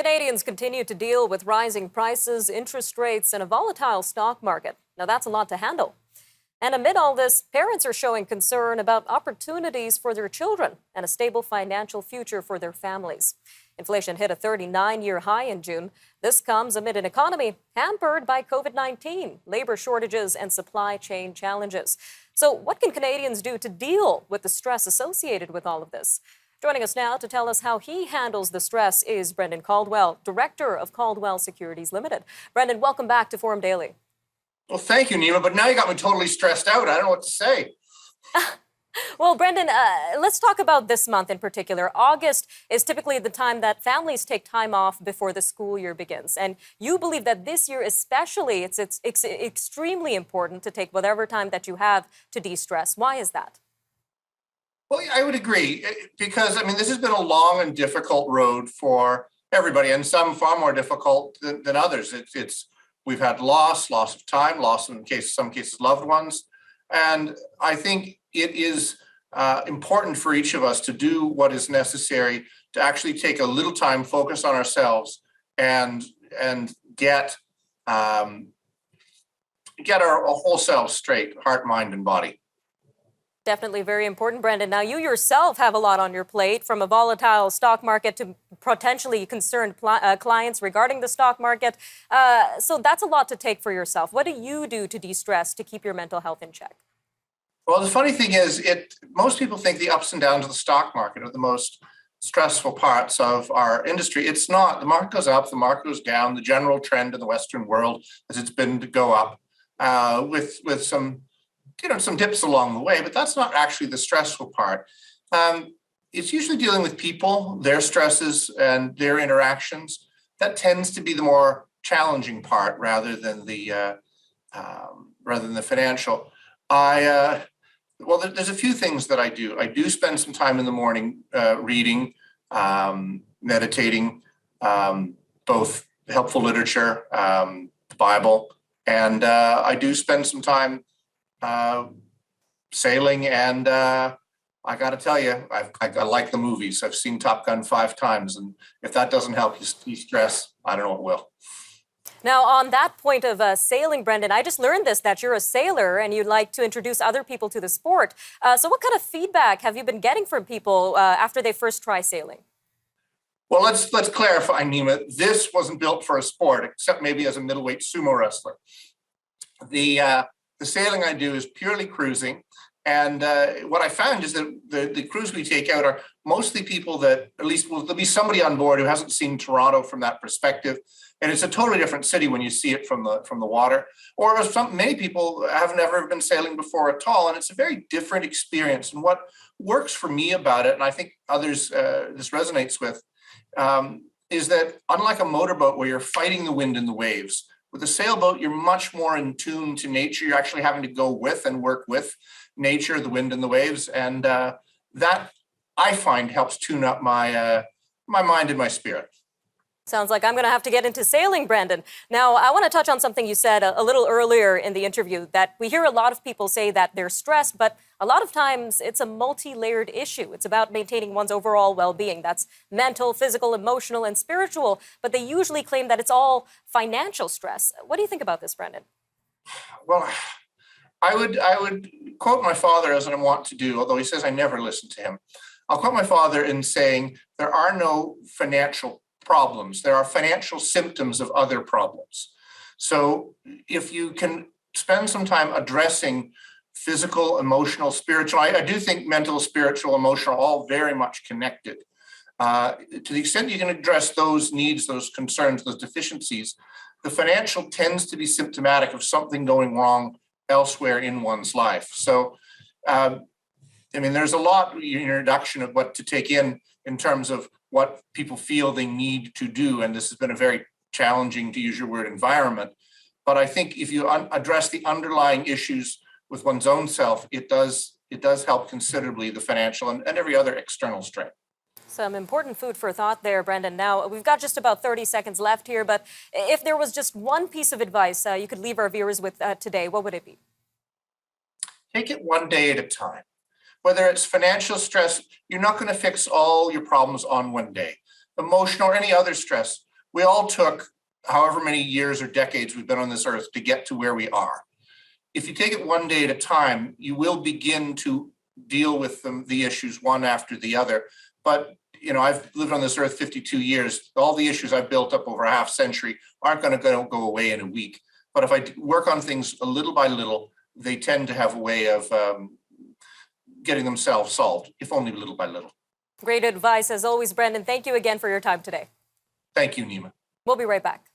Canadians continue to deal with rising prices, interest rates, and a volatile stock market. Now, that's a lot to handle. And amid all this, parents are showing concern about opportunities for their children and a stable financial future for their families. Inflation hit a 39-year high in June. This comes amid an economy hampered by COVID-19, labor shortages, and supply chain challenges. So what can Canadians do to deal with the stress associated with all of this? Joining us now to tell us how he handles the stress is Brendan Caldwell, Director of Caldwell Securities Ltd. Brendan, welcome back to Forum Daily. Well, thank you, Nima, but now you got me totally stressed out. I don't know what to say. Well, Brendan, let's talk about this month in particular. August is typically the time that families take time off before the school year begins. And you believe that this year especially, it's extremely important to take whatever time that you have to de-stress. Why is that? Well, I would agree, because, this has been a long and difficult road for everybody, and some far more difficult than others. We've had loss of time, loss in some cases loved ones. And I think it is important for each of us to do what is necessary to actually take a little time, focus on ourselves, and get our whole selves straight, heart, mind, and body. Definitely very important, Brendan. Now, you yourself have a lot on your plate, from a volatile stock market to potentially concerned clients regarding the stock market. So that's a lot to take for yourself. What do you do to de-stress, to keep your mental health in check? Well, the funny thing is, most people think the ups and downs of the stock market are the most stressful parts of our industry. It's not. The market goes up, the market goes down. The general trend in the Western world has it's been to go up with some dips along the way, but that's not actually the stressful part. It's usually dealing with people, their stresses, and their interactions. That tends to be the more challenging part, rather than the financial. There's a few things that I do. I do spend some time in the morning reading, meditating, both helpful literature, the Bible, and I do spend some time sailing, and I got to tell you, I like the movies. I've seen Top Gun 5 times, and if that doesn't help you de-stress, I don't know what will. Now, on that point of sailing, Brendan, I just learned that you're a sailor and you'd like to introduce other people to the sport. So what kind of feedback have you been getting from people after they first try sailing? Well, let's clarify, Nima. This wasn't built for a sport, except maybe as a middleweight sumo wrestler. The sailing I do is purely cruising. And what I found is that the crews we take out are mostly people that, at least there'll be somebody on board who hasn't seen Toronto from that perspective. And it's a totally different city when you see it from the water. Or many people have never been sailing before at all. And it's a very different experience. And what works for me about it, and I think others this resonates with, is that unlike a motorboat where you're fighting the wind and the waves, with a sailboat, you're much more in tune to nature. You're actually having to go with and work with nature, the wind and the waves. And that, I find, helps tune up my mind and my spirit. Sounds like I'm going to have to get into sailing, Brendan. Now, I want to touch on something you said a little earlier in the interview, that we hear a lot of people say that they're stressed, but a lot of times it's a multi-layered issue. It's about maintaining one's overall well-being. That's mental, physical, emotional, and spiritual, but they usually claim that it's all financial stress. What do you think about this, Brendan? Well, I would quote my father, as I want to do, although he says I never listen to him. I'll quote my father in saying, there are no financial problems. There are financial symptoms of other problems. So if you can spend some time addressing physical, emotional, spiritual, I do think mental, spiritual, emotional, all very much connected. To the extent you can address those needs, those concerns, those deficiencies, the financial tends to be symptomatic of something going wrong elsewhere in one's life. So, there's a lot in your introduction of what to take in terms of what people feel they need to do. And this has been a very challenging, to use your word, environment. But I think if you address the underlying issues with one's own self, it does help considerably the financial and every other external strain. Some important food for thought there, Brendan. Now, we've got just about 30 seconds left here, but if there was just one piece of advice you could leave our viewers with today, what would it be? Take it one day at a time. Whether it's financial stress, you're not going to fix all your problems on one day. Emotional or any other stress, We all took however many years or decades we've been on this earth to get to where we are. If you take it one day at a time, you will begin to deal with the issues one after the other. But I've lived on this earth 52 years. All the issues I've built up over a half century aren't going to go away in a week. But if I work on things a little by little, they tend to have a way of getting themselves solved, if only little by little. Great advice as always, Brendan. Thank you again for your time today. Thank you, Nima. We'll be right back.